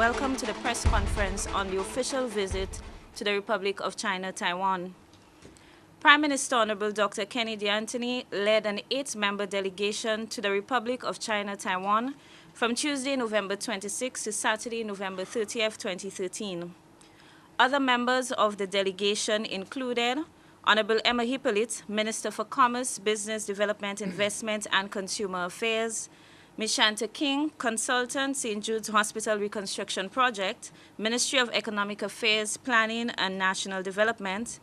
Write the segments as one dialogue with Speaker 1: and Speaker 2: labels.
Speaker 1: welcome to the press conference on the official visit to the Republic of China, Taiwan. Prime Minister Honorable Dr. Kennedy Anthony led an 8-member delegation to the Republic of China, Taiwan from Tuesday, November 26 to Saturday, November 30th, 2013. Other members of the delegation included Honorable Emma Hippolyte, Minister for Commerce, Business Development, Investment and Consumer Affairs, Ms. Shanta King, Consultant, St. Jude's Hospital Reconstruction Project, Ministry of Economic Affairs, Planning and National Development,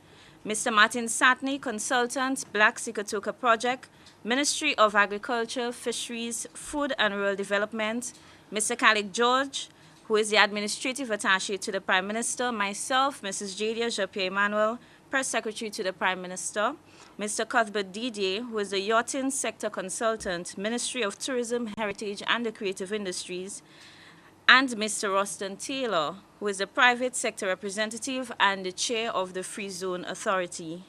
Speaker 1: Mr. Martin Satney, Consultant, Black Sikatoka Project, Ministry of Agriculture, Fisheries, Food and Rural Development, Mr. Khalid George, who is the Administrative Attaché to the Prime Minister, myself, Mrs. Jadia Jean-Pierre-Emmanuel, Press Secretary to the Prime Minister, Mr. Cuthbert Didier, who is the Yachting Sector Consultant, Ministry of Tourism, Heritage and the Creative Industries, and Mr. Roston Taylor, who is the Private Sector Representative and the Chair of the Free Zone Authority.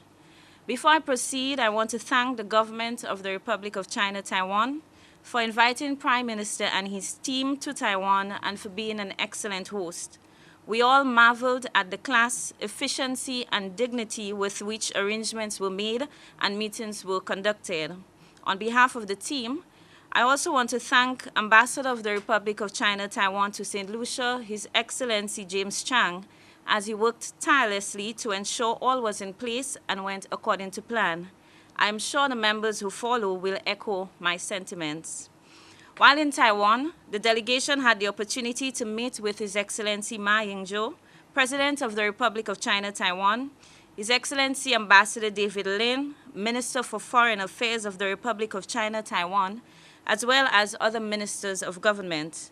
Speaker 1: Before I proceed, I want to thank the government of the Republic of China, Taiwan, for inviting Prime Minister and his team to Taiwan and for being an excellent host. We all marveled at the class, efficiency, and dignity with which arrangements were made and meetings were conducted. On behalf of the team, I also want to thank Ambassador of the Republic of China, Taiwan to St. Lucia, His Excellency James Chang, as he worked tirelessly to ensure all was in place and went according to plan. I am sure the members who follow will echo my sentiments. While in Taiwan, the delegation had the opportunity to meet with His Excellency Ma Ying-jeou, President of the Republic of China, Taiwan, His Excellency Ambassador David Lin, Minister for Foreign Affairs of the Republic of China, Taiwan, as well as other ministers of government.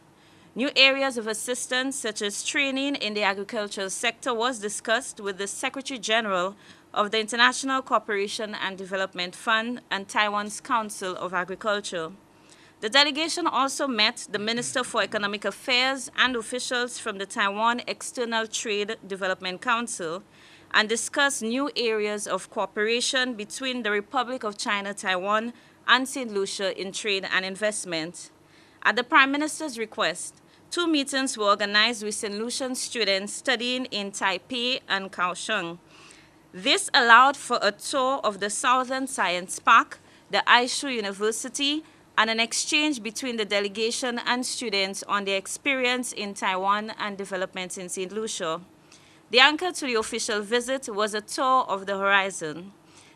Speaker 1: New areas of assistance, such as training in the agricultural sector, was discussed with the Secretary General of the International Cooperation and Development Fund and Taiwan's Council of Agriculture. The delegation also met the Minister for Economic Affairs and officials from the Taiwan External Trade Development Council and discussed new areas of cooperation between the Republic of China, Taiwan, and St. Lucia in trade and investment. At the Prime Minister's request, 2 meetings were organized with St. Lucian students studying in Taipei and Kaohsiung. This allowed for a tour of the Southern Science Park, the Aishu University, and an exchange between the delegation and students on their experience in Taiwan and developments in St. Lucia. The anchor to the official visit was a tour of the horizon.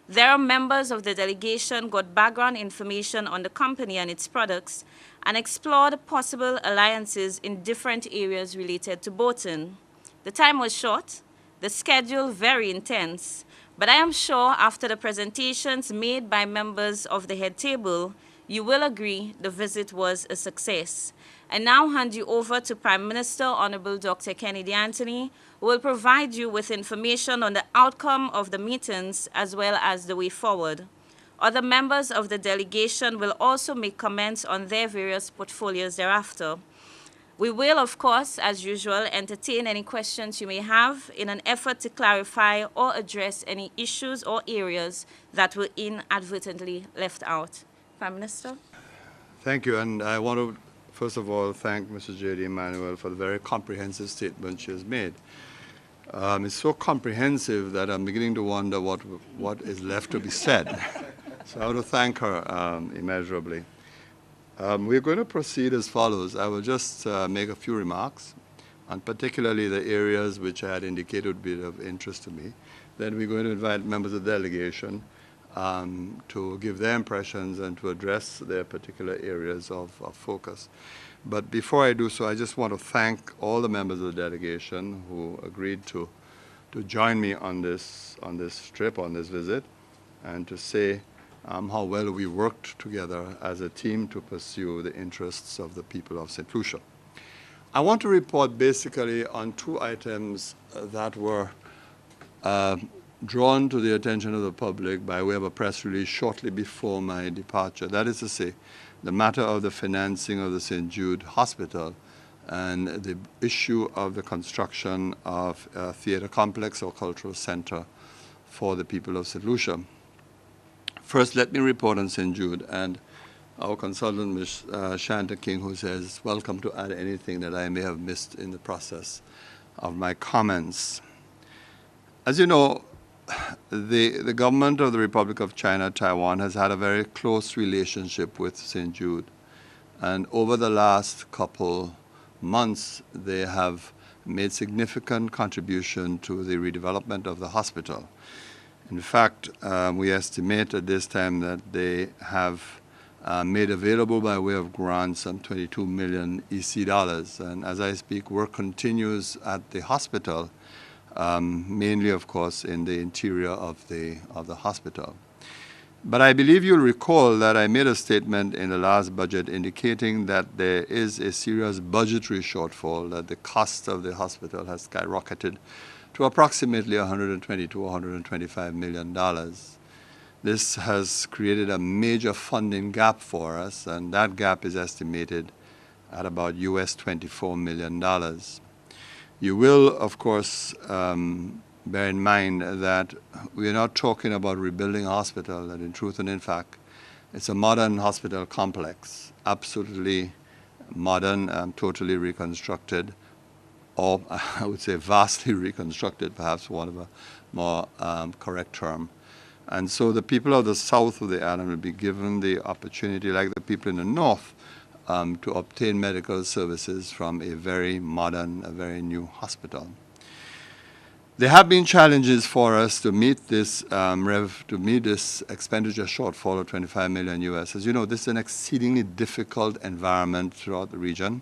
Speaker 1: There, members of the delegation got background information on the company and its products and explored possible alliances in different areas related to boating. The time was short, the schedule very intense, but I am sure after the presentations made by members of the head table, you will agree the visit was a success. I now hand you over to Prime Minister Honorable Dr. Kennedy Anthony, who will provide you with information on the outcome of the meetings as well as the way forward. Other members of the delegation will also make comments on their various portfolios thereafter. We will, of course, as usual, entertain any questions you may have in an effort to clarify or address any issues or areas that were inadvertently left out. Prime Minister.
Speaker 2: Thank you, and I want to first of all thank Mrs. Jean-Pierre-Emmanuel for the very comprehensive statement she has made. It's so comprehensive that I'm beginning to wonder what is left to be said. So I want to thank her immeasurably. We're going to proceed as follows. I will just make a few remarks, and particularly the areas which I had indicated would be of interest to me. Then we're going to invite members of the delegation to give their impressions and to address their particular areas of focus. But before I do so, I just want to thank all the members of the delegation who agreed to join me on this trip, on this visit, and to say how well we worked together as a team to pursue the interests of the people of St. Lucia. I want to report basically on 2 items that were drawn to the attention of the public by way of a press release shortly before my departure. That is to say, the matter of the financing of the St. Jude Hospital and the issue of the construction of a theater complex or cultural center for the people of St. Lucia. First, let me report on St. Jude, and our consultant, Ms. Shanta King, who says, welcome to add anything that I may have missed in the process of my comments. As you know, the government of the Republic of China, Taiwan, has had a very close relationship with St. Jude. And over the last couple months, they have made significant contribution to the redevelopment of the hospital. In fact, we estimate at this time that they have made available by way of grants some 22 million EC dollars. And as I speak, work continues at the hospital, mainly, of course, in the interior of the hospital. But I believe you'll recall that I made a statement in the last budget indicating that there is a serious budgetary shortfall, that the cost of the hospital has skyrocketed to approximately $120 to $125 million. This has created a major funding gap for us, and that gap is estimated at about US $24 million. You will, of course, bear in mind that we are not talking about rebuilding a hospital, that in truth and in fact, it's a modern hospital complex, absolutely modern, totally reconstructed, or I would say vastly reconstructed, perhaps one of a more correct term. And so the people of the south of the island will be given the opportunity, like the people in the north, to obtain medical services from a very modern, a very new hospital. There have been challenges for us to meet this expenditure shortfall of 25 million US. As you know, this is an exceedingly difficult environment throughout the region,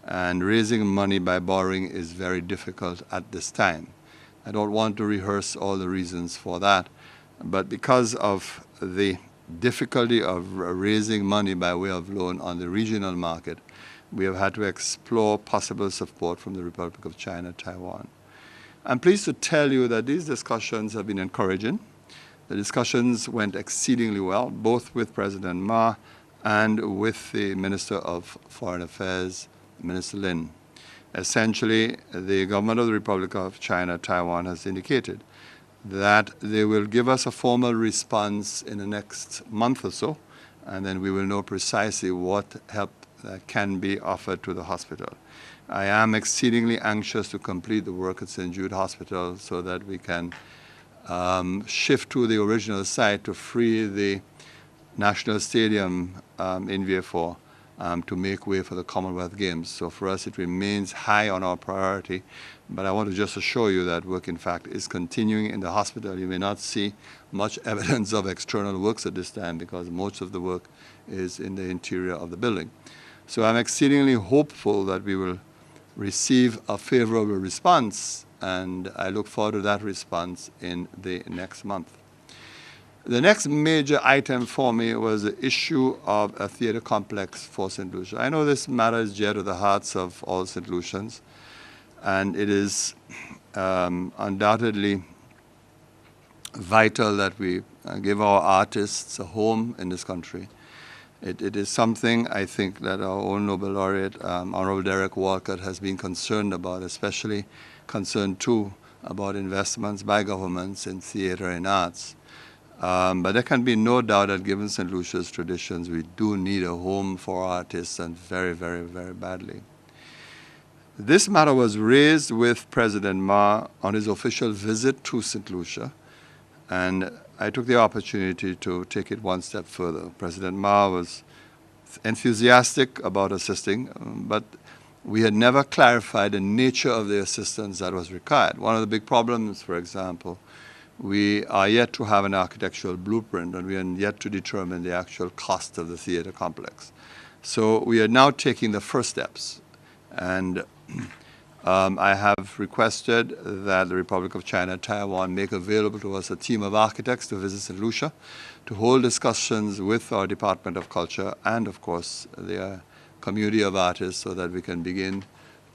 Speaker 2: and raising money by borrowing is very difficult at this time. I don't want to rehearse all the reasons for that, but because of the difficulty of raising money by way of loan on the regional market, we have had to explore possible support from the Republic of China, Taiwan. I'm pleased to tell you that these discussions have been encouraging. The discussions went exceedingly well, both with President Ma and with the Minister of Foreign Affairs, Minister Lin. Essentially, the government of the Republic of China, Taiwan, has indicated that they will give us a formal response in the next month or so, and then we will know precisely what help can be offered to the hospital. I am exceedingly anxious to complete the work at St. Jude Hospital so that we can shift to the original site to free the National Stadium in Vieux-Fort to make way for the Commonwealth Games. So for us, it remains high on our priority. But I want to just assure you that work, in fact, is continuing in the hospital. You may not see much evidence of external works at this time because most of the work is in the interior of the building. So I'm exceedingly hopeful that we will receive a favorable response, and I look forward to that response in the next month. The next major item for me was the issue of a theater complex for St. Lucia. I know this matter is dear to the hearts of all St. Lucians, and it is undoubtedly vital that we give our artists a home in this country. It is something I think that our own Nobel laureate, Honorable Derek Walcott, has been concerned about, especially concerned too about investments by governments in theater and arts. But there can be no doubt that given St. Lucia's traditions, we do need a home for artists, and very, very, very badly. This matter was raised with President Ma on his official visit to St. Lucia, and I took the opportunity to take it one step further. President Ma was enthusiastic about assisting, but we had never clarified the nature of the assistance that was required. One of the big problems, for example, we are yet to have an architectural blueprint, and we are yet to determine the actual cost of the theater complex. So we are now taking the first steps, and I have requested that the Republic of China, Taiwan, make available to us a team of architects to visit St. Lucia, to hold discussions with our Department of Culture and, of course, the community of artists so that we can begin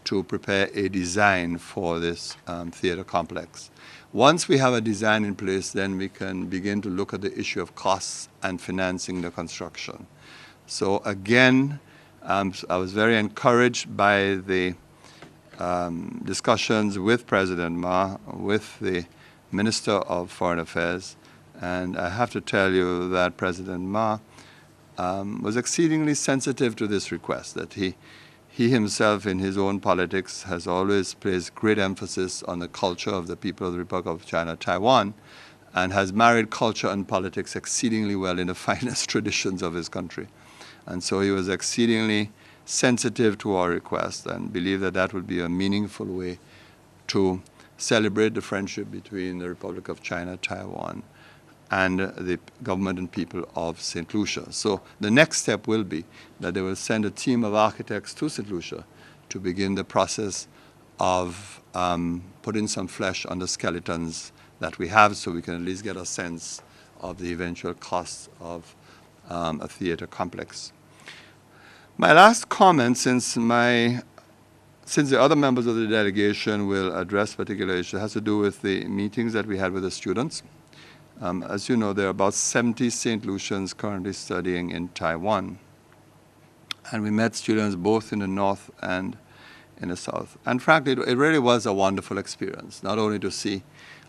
Speaker 2: to prepare a design for this theater complex. Once we have a design in place, then we can begin to look at the issue of costs and financing the construction. So again, I was very encouraged by the discussions with President Ma, with the Minister of Foreign Affairs, and I have to tell you that President Ma was exceedingly sensitive to this request, that he himself in his own politics has always placed great emphasis on the culture of the people of the Republic of China, Taiwan, and has married culture and politics exceedingly well in the finest traditions of his country. And so he was exceedingly sensitive to our request and believed that that would be a meaningful way to celebrate the friendship between the Republic of China, Taiwan, and the government and people of St. Lucia. So the next step will be that they will send a team of architects to St. Lucia to begin the process of putting some flesh on the skeletons that we have, so we can at least get a sense of the eventual cost of a theater complex. My last comment, since the other members of the delegation will address particular issues, has to do with the meetings that we had with the students. As you know, there are about 70 St. Lucians currently studying in Taiwan. And we met students both in the north and in the south. And frankly, it really was a wonderful experience, not only to see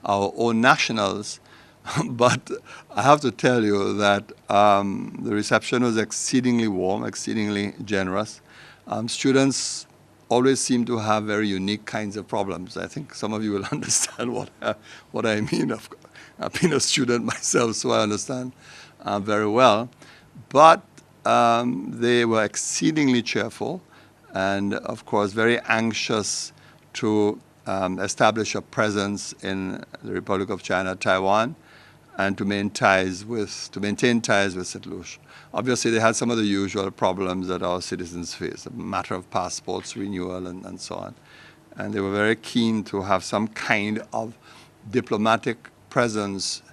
Speaker 2: our own nationals, but I have to tell you that the reception was exceedingly warm, exceedingly generous. Students always seem to have very unique kinds of problems. I think some of you will understand what I mean. I've been a student myself, so I understand very well. But they were exceedingly cheerful and, of course, very anxious to establish a presence in the Republic of China, Taiwan, and to maintain ties with St. Lucia. Obviously, they had some of the usual problems that our citizens face, a matter of passports renewal and so on. And they were very keen to have some kind of diplomatic presence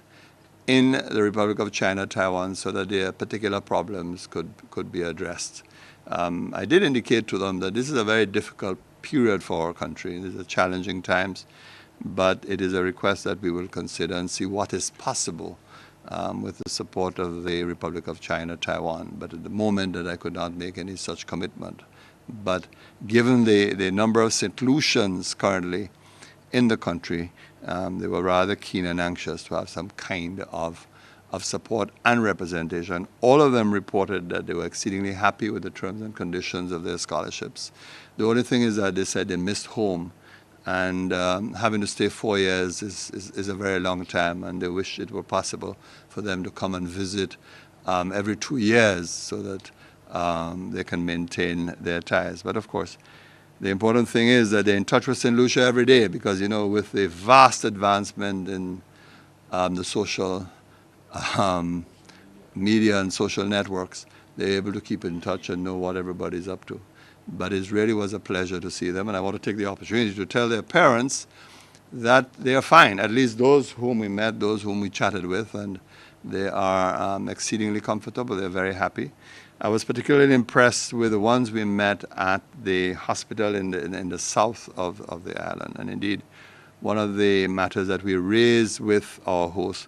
Speaker 2: in the Republic of China, Taiwan, so that their particular problems could be addressed. I did indicate to them that this is a very difficult period for our country. These are challenging times, but it is a request that we will consider and see what is possible with the support of the Republic of China, Taiwan. But at the moment that I could not make any such commitment. But given the number of St. Lucians currently in the country, they were rather keen and anxious to have some kind of support and representation. All of them reported that they were exceedingly happy with the terms and conditions of their scholarships. The only thing is that they said they missed home, and having to stay 4 years is a very long time, and they wish it were possible for them to come and visit every 2 years so that they can maintain their ties. But of course, the important thing is that they're in touch with St. Lucia every day, because, you know, with the vast advancement in the social media and social networks, they're able to keep in touch and know what everybody's up to. But it really was a pleasure to see them, and I want to take the opportunity to tell their parents that they are fine, at least those whom we met, those whom we chatted with, and they are exceedingly comfortable. They're very happy. I was particularly impressed with the ones we met at the hospital in the south of the island. And indeed, one of the matters that we raised with our host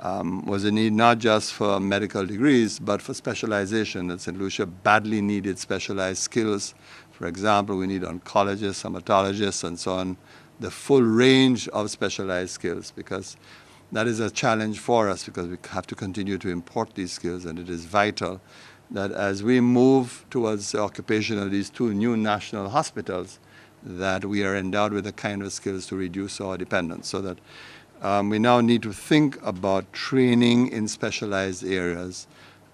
Speaker 2: was a need not just for medical degrees, but for specialization. That St. Lucia badly needed specialized skills. For example, we need oncologists, hematologists, and so on, the full range of specialized skills, because that is a challenge for us, because we have to continue to import these skills, and it is vital that as we move towards the occupation of these 2 new national hospitals, that we are endowed with the kind of skills to reduce our dependence, so that we now need to think about training in specialized areas,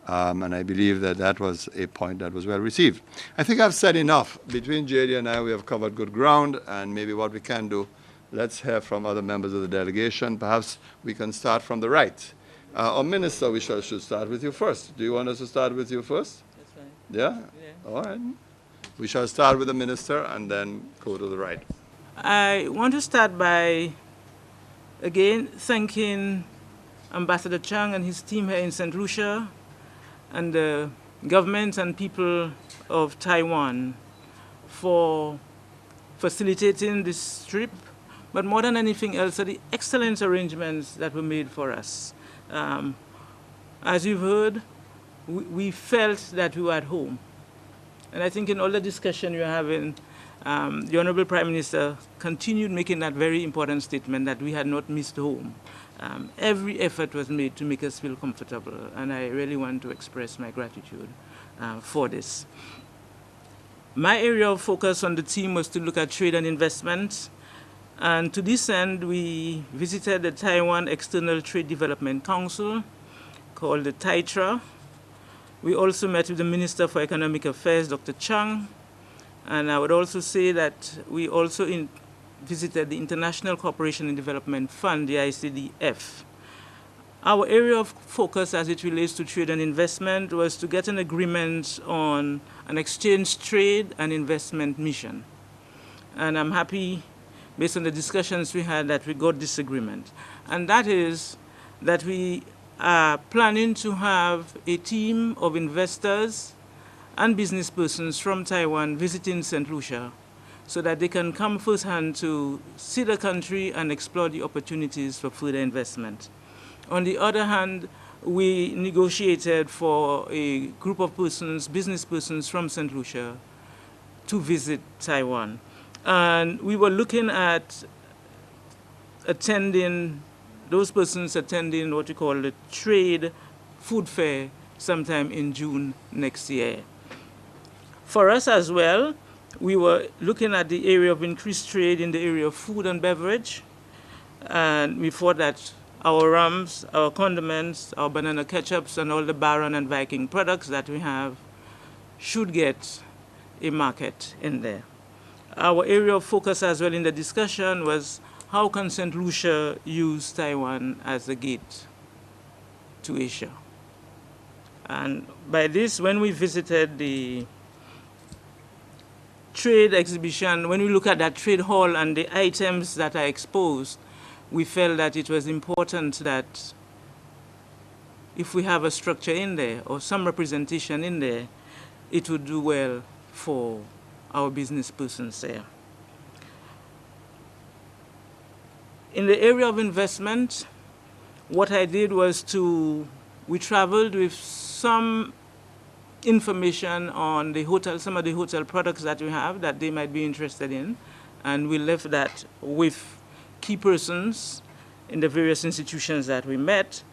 Speaker 2: and I believe that that was a point that was well received. I think I've said enough. Between JD and I, we have covered good ground, and maybe what we can do, let's hear from other members of the delegation. Perhaps we can start from the right. Our minister, we should start with you first. Do you want us to start with you first?
Speaker 3: That's fine.
Speaker 2: Yeah? All right. We shall start with the minister and then go to the right.
Speaker 3: I want to start by, again, thanking Ambassador Chang and his team here in St. Lucia and the government and people of Taiwan for facilitating this trip, but more than anything else, the excellent arrangements that were made for us. As you've heard, we felt that we were at home. And I think in all the discussion you're having, The Honorable Prime Minister continued making that very important statement that we had not missed home. Every effort was made to make us feel comfortable, and I really want to express my gratitude for this. My area of focus on the team was to look at trade and investment, and to this end, we visited the Taiwan External Trade Development Council, called the TAITRA. We also met with the Minister for Economic Affairs, Dr. Chang, and I would also say that we also visited the International Cooperation and Development Fund, the ICDF. Our area of focus as it relates to trade and investment was to get an agreement on an exchange trade and investment mission. And I'm happy, based on the discussions we had, that we got this agreement. And that is that we are planning to have a team of investors and business persons from Taiwan visiting St. Lucia so that they can come firsthand to see the country and explore the opportunities for further investment. On the other hand, we negotiated for a group of persons, business persons from St. Lucia, to visit Taiwan. And we were looking at those persons attending what we call the trade food fair sometime in June next year. For us as well, we were looking at the area of increased trade in the area of food and beverage, and we thought that our rums, our condiments, our banana ketchups, and all the Baron and Viking products that we have should get a market in there. Our area of focus as well in the discussion was how can St. Lucia use Taiwan as a gate to Asia? And by this, when we visited the trade exhibition, when we look at that trade hall and the items that are exposed, we felt that it was important that if we have a structure in there or some representation in there, it would do well for our business persons there. In the area of investment, what I did was we traveled with some information on the hotel, some of the hotel products that we have that they might be interested in, and we left that with key persons in the various institutions that we met.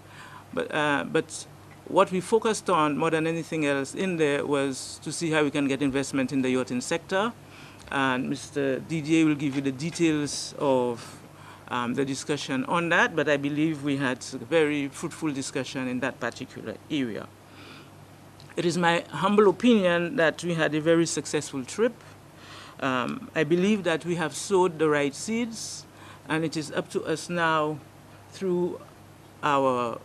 Speaker 3: But what we focused on more than anything else in there was to see how we can get investment in the yachting sector. And Mr. Didier will give you the details of the discussion on that, but I believe we had a very fruitful discussion in that particular area. It is my humble opinion that we had a very successful trip. I believe that we have sowed the right seeds, and it is up to us now, through our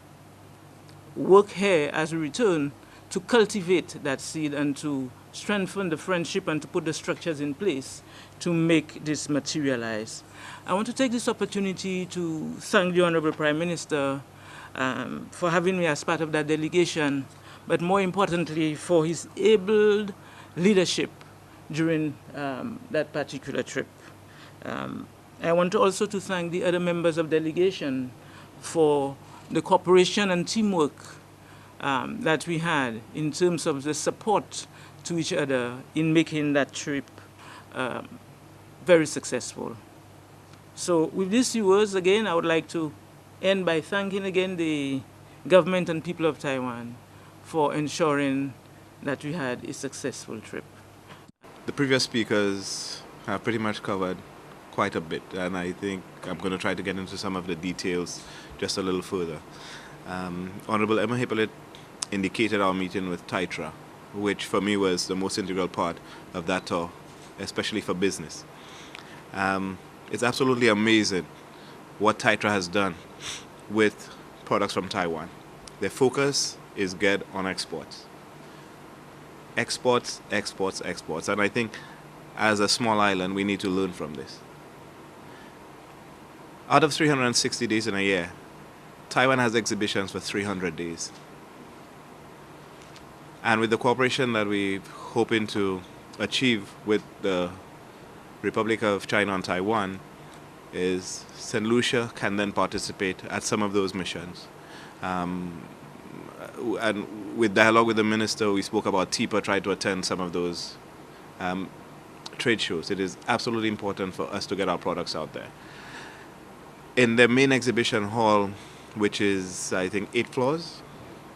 Speaker 3: work here as we return, to cultivate that seed and to strengthen the friendship and to put the structures in place to make this materialize. I want to take this opportunity to thank the Honorable Prime Minister for having me as part of that delegation, but more importantly for his able leadership during that particular trip. I want also to thank the other members of delegation for the cooperation and teamwork that we had in terms of the support to each other in making that trip very successful. So with these few words, again, I would like to end by thanking again the government and people of Taiwan for ensuring that we had a successful trip.
Speaker 4: The previous speakers have pretty much covered quite a bit, and I think I'm going to try to get into some of the details just a little further. Honorable Emma Hippolyte indicated our meeting with TAITRA, which for me was the most integral part of that tour, especially for business. It's absolutely amazing what TAITRA has done with products from Taiwan. Their focus is get on exports. Exports, exports, exports. And I think as a small island, we need to learn from this. Out of 360 days in a year, Taiwan has exhibitions for 300 days. And with the cooperation that we're hoping to achieve with the Republic of China and Taiwan, is St. Lucia can then participate at some of those missions. And with dialogue with the minister, we spoke about TIPA, tried to attend some of those trade shows. It is absolutely important for us to get our products out there. In the main exhibition hall, which is, I think, 8 floors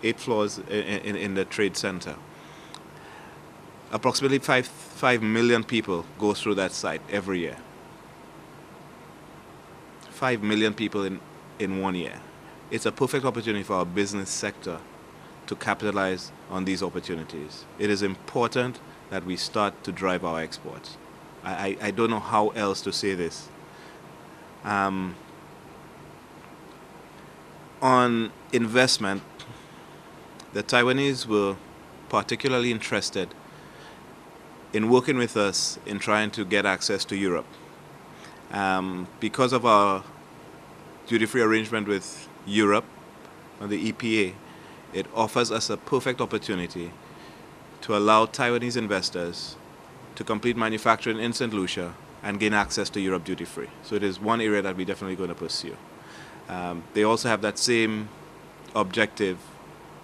Speaker 4: in the trade center, approximately 5 million people go through that site every year. 5 million people in 1 year. It's a perfect opportunity for our business sector to capitalize on these opportunities. It is important that we start to drive our exports. I don't know how else to say this. On investment, the Taiwanese were particularly interested in working with us in trying to get access to Europe. Because of our duty-free arrangement with Europe and the EPA, it offers us a perfect opportunity to allow Taiwanese investors to complete manufacturing in St. Lucia and gain access to Europe duty-free. So it is one area that we're definitely going to pursue. They also have that same objective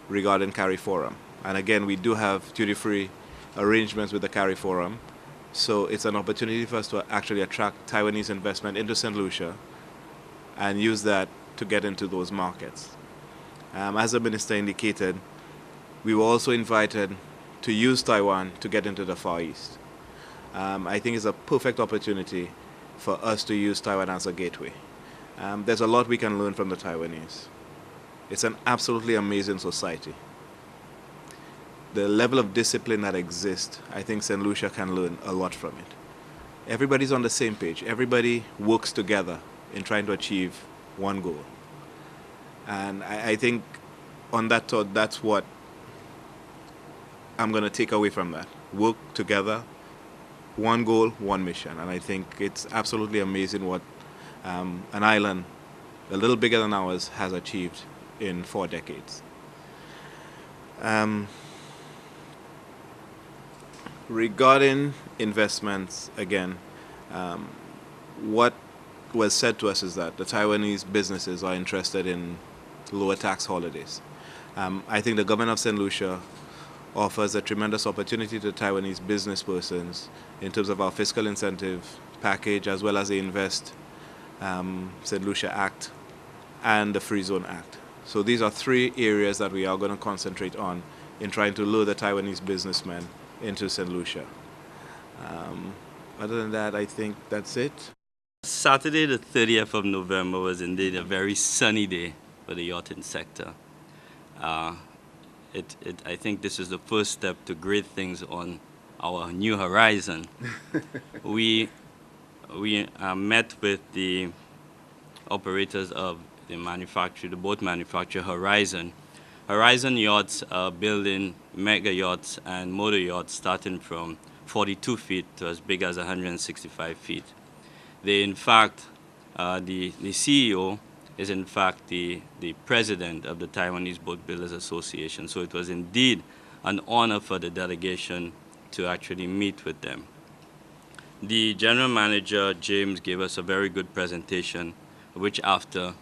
Speaker 4: regarding CARI Forum. And again, we do have duty-free arrangements with the CARI Forum. So it's an opportunity for us to actually attract Taiwanese investment into St. Lucia and use that to get into those markets. As the minister indicated, we were also invited to use Taiwan to get into the Far East. I think it's a perfect opportunity for us to use Taiwan as a gateway. There's a lot we can learn from the Taiwanese. It's an absolutely amazing society. The level of discipline that exists, I think St. Lucia can learn a lot from it. Everybody's on the same page. Everybody works together in trying to achieve one goal. And I think on that thought, that's what I'm going to take away from that. Work together, one goal, one mission. And I think it's absolutely amazing what an island a little bigger than ours has achieved in 4 decades. Regarding investments, again, what was said to us is that the Taiwanese businesses are interested in lower tax holidays. I think the government of St. Lucia offers a tremendous opportunity to Taiwanese business persons in terms of our fiscal incentive package, as well as the Invest St. Lucia Act and the Free Zone Act. So these are 3 areas that we are going to concentrate on in trying to lure the Taiwanese businessmen into St. Lucia. Other than that, I think that's it.
Speaker 5: Saturday the 30th of November was indeed a very sunny day for the yachting sector. I think this is the first step to great things on our new horizon. We met with the operators of the boat manufacturer Horizon. Horizon yachts are building mega yachts and motor yachts starting from 42 feet to as big as 165 feet. They, in fact, the CEO is in fact the president of the Taiwanese Boat Builders Association. So it was indeed an honor for the delegation to actually meet with them. The general manager, James, gave us a very good presentation, which after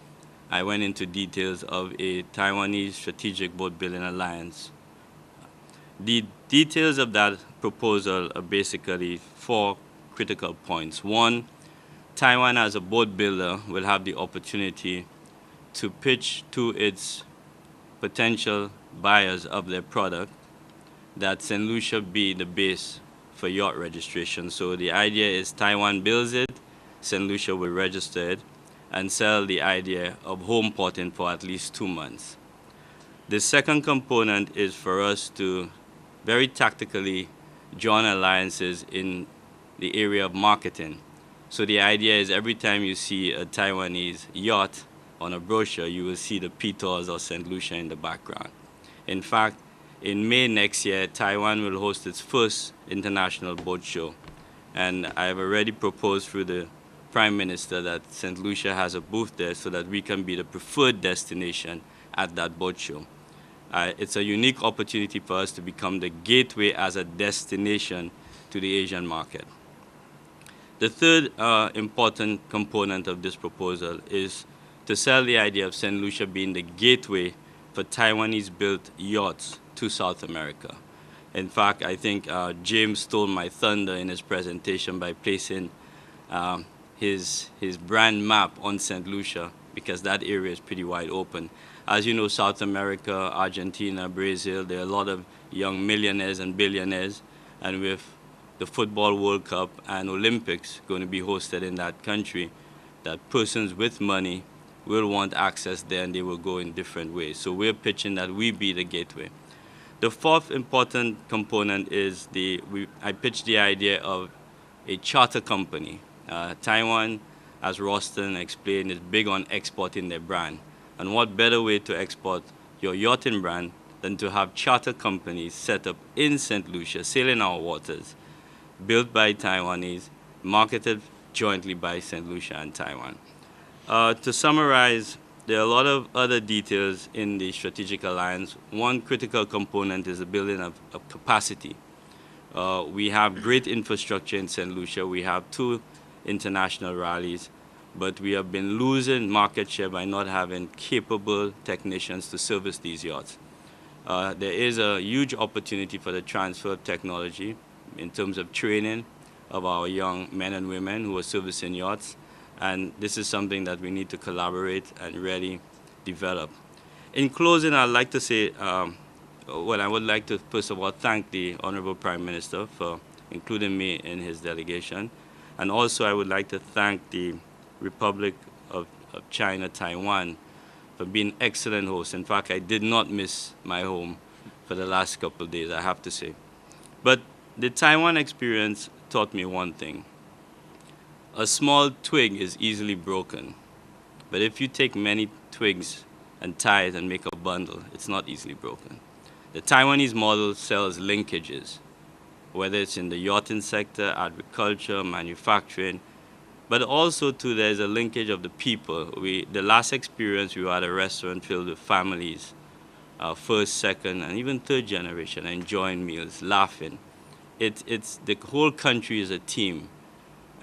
Speaker 5: I went into details of a Taiwanese Strategic Boat Building Alliance. The details of that proposal are basically 4 critical points. 1, Taiwan as a boat builder will have the opportunity to pitch to its potential buyers of their product that St. Lucia be the base for yacht registration. So the idea is Taiwan builds it, St. Lucia will register it, and sell the idea of home porting for at least 2 months. The second component is for us to very tactically join alliances in the area of marketing. So the idea is every time you see a Taiwanese yacht on a brochure, you will see the Petors or St. Lucia in the background. In fact, in May next year, Taiwan will host its first international boat show. And I have already proposed through the Prime Minister that St. Lucia has a booth there so that we can be the preferred destination at that boat show. It's a unique opportunity for us to become the gateway as a destination to the Asian market. The third important component of this proposal is to sell the idea of St. Lucia being the gateway for Taiwanese-built yachts to South America. In fact, I think James stole my thunder in his presentation by placing his brand map on St. Lucia, because that area is pretty wide open. As you know, South America, Argentina, Brazil, there are a lot of young millionaires and billionaires, and with the Football World Cup and Olympics going to be hosted in that country, that persons with money will want access there, and they will go in different ways. So we're pitching that we be the gateway. The fourth important component is I pitched the idea of a charter company. Taiwan, as Roston explained, is big on exporting their brand. And what better way to export your yachting brand than to have charter companies set up in St. Lucia, sailing our waters, built by Taiwanese, marketed jointly by St. Lucia and Taiwan. To summarize, there are a lot of other details in the strategic alliance. One critical component is the building of capacity. We have great infrastructure in St. Lucia. We have 2 international rallies, but we have been losing market share by not having capable technicians to service these yachts. There is a huge opportunity for the transfer of technology in terms of training of our young men and women who are servicing yachts. And this is something that we need to collaborate and really develop. In closing, I'd like to say, I would like to first of all thank the Honorable Prime Minister for including me in his delegation. And also I would like to thank the Republic of China, Taiwan, for being excellent hosts. In fact, I did not miss my home for the last couple of days, I have to say. But the Taiwan experience taught me one thing. A small twig is easily broken, but if you take many twigs and tie it and make a bundle, it's not easily broken. The Taiwanese model sells linkages, whether it's in the yachting sector, agriculture, manufacturing, but also too there's a linkage of the people. The last experience we were at a restaurant filled with families, first, second, and even third generation, enjoying meals, laughing. It's the whole country is a team.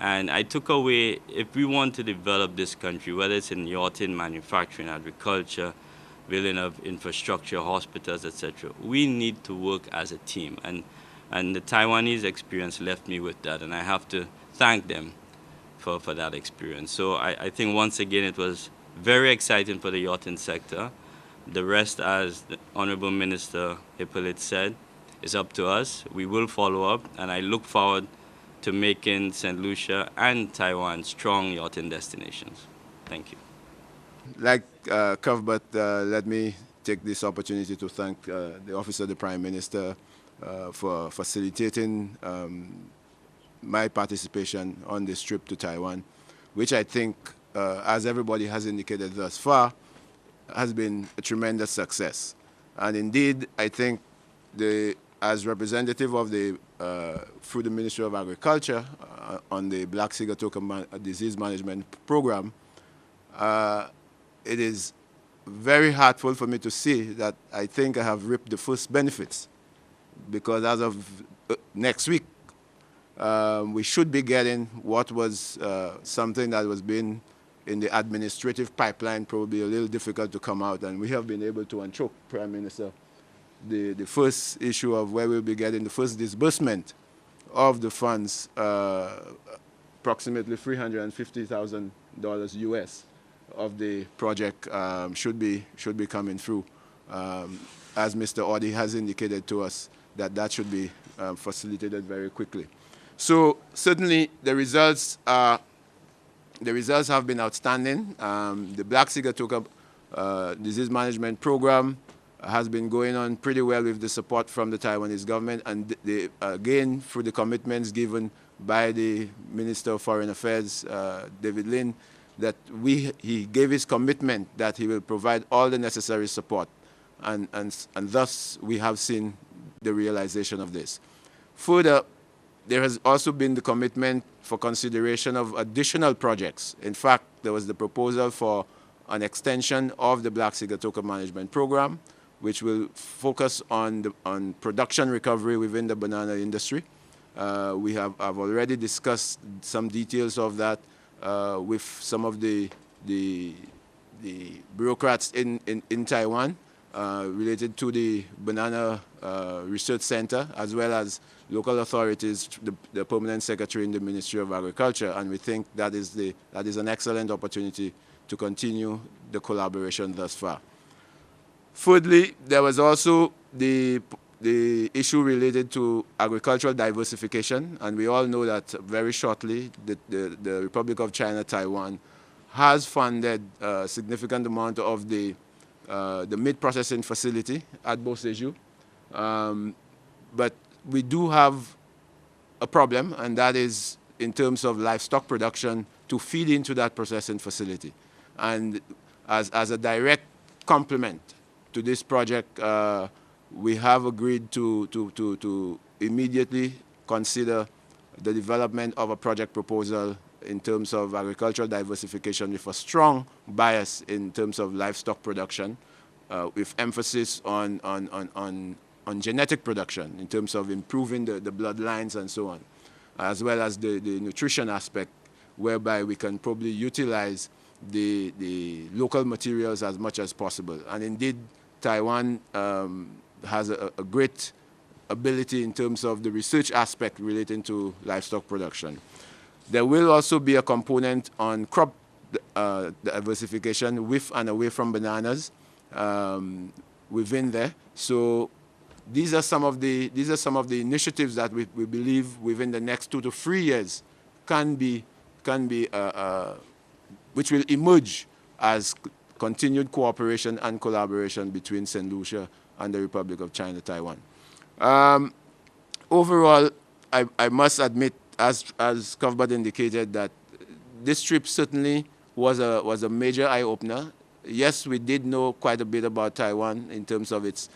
Speaker 5: And I took away, if we want to develop this country, whether it's in yachting, manufacturing, agriculture, building of infrastructure, hospitals, etc., we need to work as a team. And the Taiwanese experience left me with that, and I have to thank them for that experience. So I think once again it was very exciting for the yachting sector. The rest, as the Honorable Minister Hippolyte said, is up to us. We will follow up, and I look forward to making St. Lucia and Taiwan strong yachting destinations. Thank you.
Speaker 6: Like Cuthbert, let me take this opportunity to thank the Office of the Prime Minister for facilitating my participation on this trip to Taiwan, which I think, as everybody has indicated thus far, has been a tremendous success. And indeed, I think as representative of the through the Ministry of Agriculture on the Black Sigatoka Disease Management Program, it is very heartful for me to see that I think I have reaped the first benefits, because as of next week, we should be getting what was something that was being in the administrative pipeline, probably a little difficult to come out, and we have been able to unchoke, Prime Minister, the first issue of where we'll be getting the first disbursement of the funds, approximately $350,000 US of the project should be coming through. As Mr. Audi has indicated to us, that should be facilitated very quickly. So certainly the results have been outstanding. The Black Sigatoka Disease Management Program has been going on pretty well with the support from the Taiwanese government, and again, through the commitments given by the Minister of Foreign Affairs, David Lin, that he gave his commitment that he will provide all the necessary support, and thus we have seen the realization of this. Further, there has also been the commitment for consideration of additional projects. In fact, there was the proposal for an extension of the Black Sigatoka Management Program, which will focus on production recovery within the banana industry. I've already discussed some details of that with some of the bureaucrats in Taiwan, related to the Banana Research Center, as well as local authorities, the permanent secretary in the Ministry of Agriculture, and we think that is an excellent opportunity to continue the collaboration thus far. Thirdly, there was also the issue related to agricultural diversification, and we all know that very shortly the Republic of China, Taiwan, has funded a significant amount of the meat processing facility at Beauséjour. But we do have a problem, and that is in terms of livestock production to feed into that processing facility. And as a direct complement to this project, we have agreed to immediately consider the development of a project proposal in terms of agricultural diversification with a strong bias in terms of livestock production, with emphasis on genetic production in terms of improving the bloodlines and so on, as well as the nutrition aspect, whereby we can probably utilize the local materials as much as possible. And indeed, Taiwan has a great ability in terms of the research aspect relating to livestock production. There will also be a component on crop diversification with and away from bananas within there. So these are some of the initiatives that we believe within the next 2 to 3 years which will emerge as continued cooperation and collaboration between St. Lucia and the Republic of China, Taiwan. Overall, I must admit, as Cuthbert indicated, that this trip certainly was a major eye-opener. Yes, we did know quite a bit about Taiwan in terms of its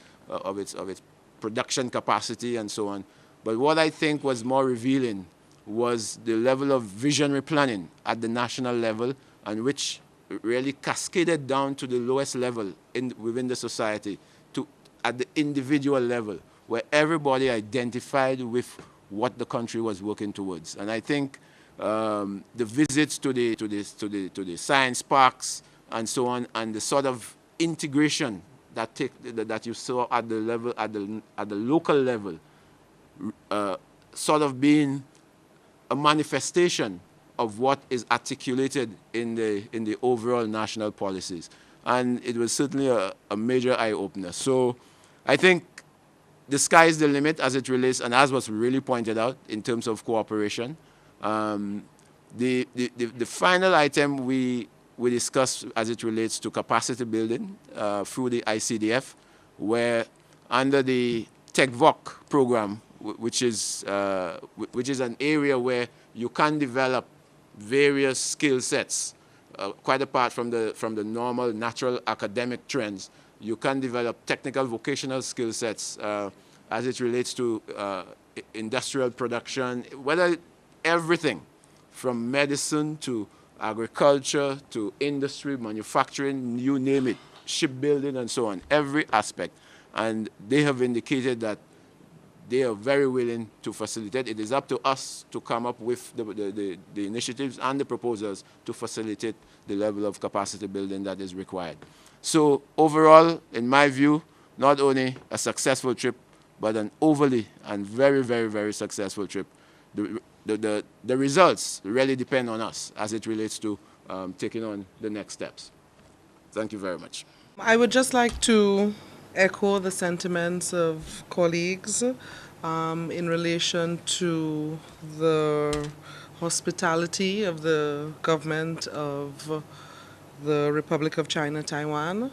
Speaker 6: production capacity and so on. But what I think was more revealing was the level of visionary planning at the national level, and which really cascaded down to the lowest level within the society, at the individual level, where everybody identified with what the country was working towards. And I think the visits to the science parks and so on, and the sort of integration that you saw at the local level, sort of being a manifestation of what is articulated in the overall national policies. And it was certainly a major eye-opener. So I think the sky is the limit as it relates, and as was really pointed out in terms of cooperation. The final item we discussed as it relates to capacity building through the ICDF, where under the TechVoc program, which is an area where you can develop various skill sets, quite apart from the normal natural academic trends. You can develop technical vocational skill sets as it relates to industrial production, whether everything from medicine to agriculture to industry, manufacturing, you name it, shipbuilding and so on, every aspect. And they have indicated that they are very willing to facilitate. It is up to us to come up with the initiatives and the proposals to facilitate the level of capacity building that is required. So overall, in my view, not only a successful trip, but an overly and very, very, very successful trip. The results really depend on us as it relates to taking on the next steps. Thank you very much.
Speaker 7: I would just like to echo the sentiments of colleagues in relation to the hospitality of the government of the Republic of China, Taiwan.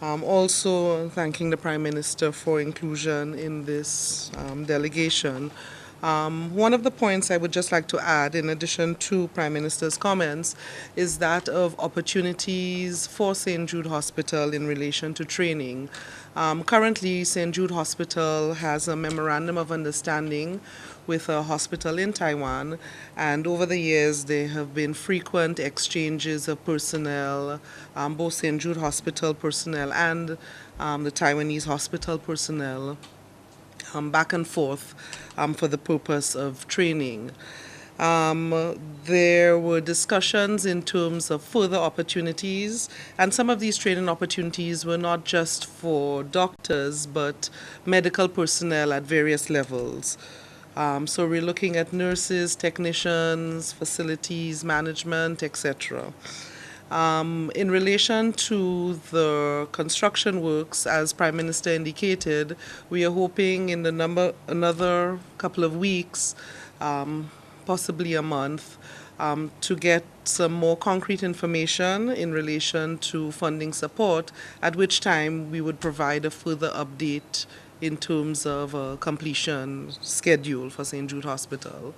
Speaker 7: Also thanking the Prime Minister for inclusion in this delegation. One of the points I would just like to add, in addition to Prime Minister's comments, is that of opportunities for St. Jude Hospital in relation to training. Currently, St. Jude Hospital has a memorandum of understanding with a hospital in Taiwan, and over the years there have been frequent exchanges of personnel, both St. Jude Hospital personnel and the Taiwanese hospital personnel, back and forth for the purpose of training. There were discussions in terms of further opportunities, and some of these training opportunities were not just for doctors, but medical personnel at various levels. So we're looking at nurses, technicians, facilities management, etc. In relation to the construction works, as Prime Minister indicated, we are hoping in another couple of weeks, possibly a month, to get some more concrete information in relation to funding support, at which time we would provide a further update in terms of a completion schedule for St. Jude Hospital.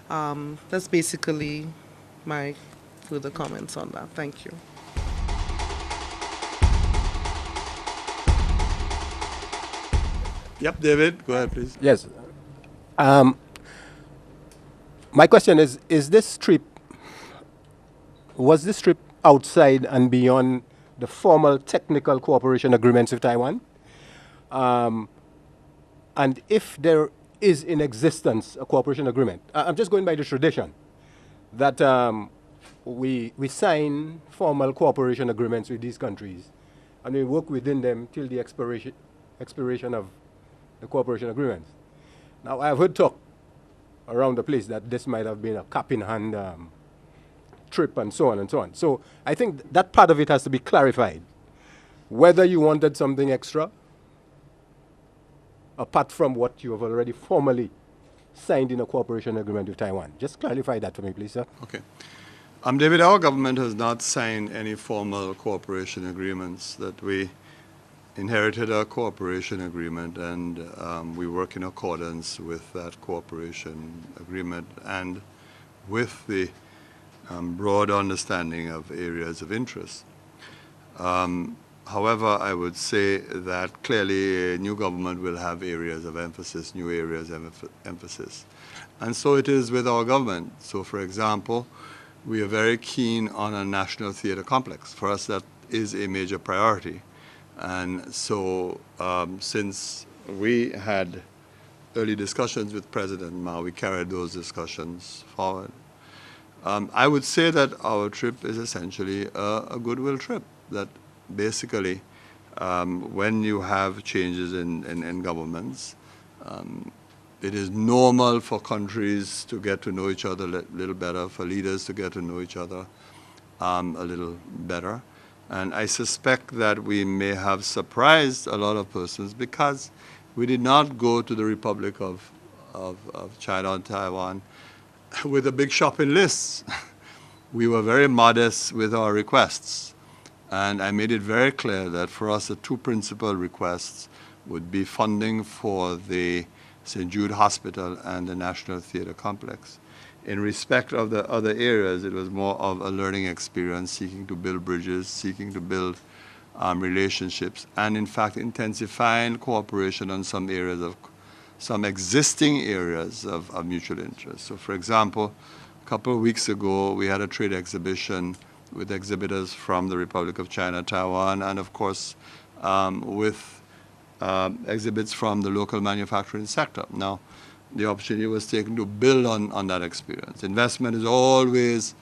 Speaker 7: That's basically my further comments on that. Thank you.
Speaker 2: Yep, David, go ahead, please.
Speaker 8: Yes. My question is this trip, was this trip outside and beyond the formal technical cooperation agreements with Taiwan? And if there is in existence a cooperation agreement, I'm just going by the tradition that we sign formal cooperation agreements with these countries and we work within them till the expiration of the cooperation agreements. Now, I've heard talk around the place that this might have been a cap-in-hand trip and so on and so on. So I think that part of it has to be clarified. Whether you wanted something extra, apart from what you have already formally signed in a cooperation agreement with Taiwan. Just clarify that for me, please, sir.
Speaker 2: Okay. David, our government has not signed any formal cooperation agreements. That we inherited a cooperation agreement, and we work in accordance with that cooperation agreement and with the broad understanding of areas of interest. However, I would say that clearly a new government will have areas of emphasis, new areas of emphasis. And so it is with our government. So, for example, we are very keen on a national theater complex. For us, that is a major priority. And so since we had early discussions with President Mao, we carried those discussions forward. I would say that our trip is essentially a goodwill trip, that basically when you have changes in governments, it is normal for countries to get to know each other a little better, for leaders to get to know each other a little better. And I suspect that we may have surprised a lot of persons because we did not go to the Republic of China and Taiwan with a big shopping list. We were very modest with our requests. And I made it very clear that for us the two principal requests would be funding for the St. Jude Hospital and the National Theatre Complex. In respect of the other areas, it was more of a learning experience, seeking to build bridges, seeking to build relationships, and in fact intensifying cooperation on some areas of, some existing areas of mutual interest. So for example, a couple of weeks ago, we had a trade exhibition with exhibitors from the Republic of China, Taiwan, and of course with exhibits from the local manufacturing sector. Now, the opportunity was taken to build on that experience. Investment is always